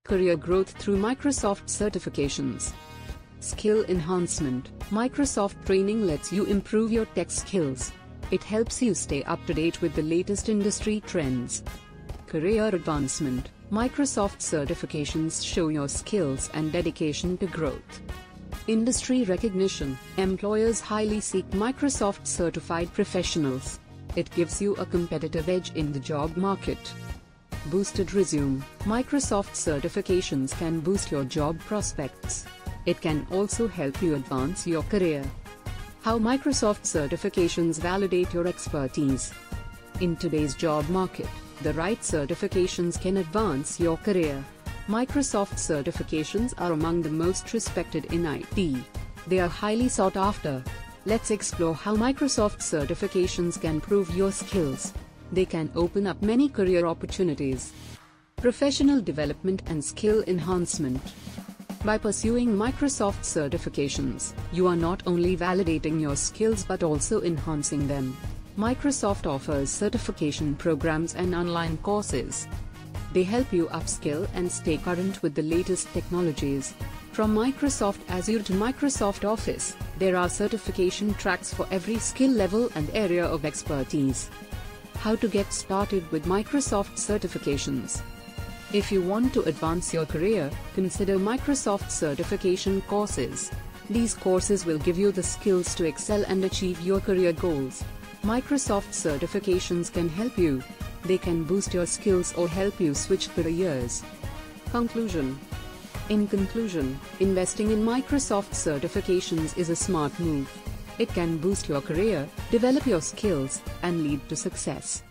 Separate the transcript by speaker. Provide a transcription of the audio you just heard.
Speaker 1: Career growth through Microsoft certifications. Skill enhancement. Microsoft training lets you improve your tech skills. It helps you stay up to date with the latest industry trends. Career advancement. Microsoft certifications show your skills and dedication to growth. Industry recognition. Employers highly seek Microsoft certified professionals. It gives you a competitive edge in the job market. Boosted resume. Microsoft certifications can boost your job prospects. It can also help you advance your career. How Microsoft certifications validate your expertise. In today's job market, the right certifications can advance your career. Microsoft certifications are among the most respected in IT. They are highly sought after. Let's explore how Microsoft certifications can prove your skills. They can open up many career opportunities. Professional development and skill enhancement. By pursuing Microsoft certifications, you are not only validating your skills but also enhancing them. Microsoft offers certification programs and online courses. They help you upskill and stay current with the latest technologies. From Microsoft Azure to Microsoft Office, there are certification tracks for every skill level and area of expertise. How to get started with Microsoft certifications. If you want to advance your career, consider Microsoft certification courses. These courses will give you the skills to excel and achieve your career goals. Microsoft certifications can help you. They can boost your skills or help you switch careers. Conclusion. In conclusion, investing in Microsoft certifications is a smart move. It can boost your career, develop your skills, and lead to success.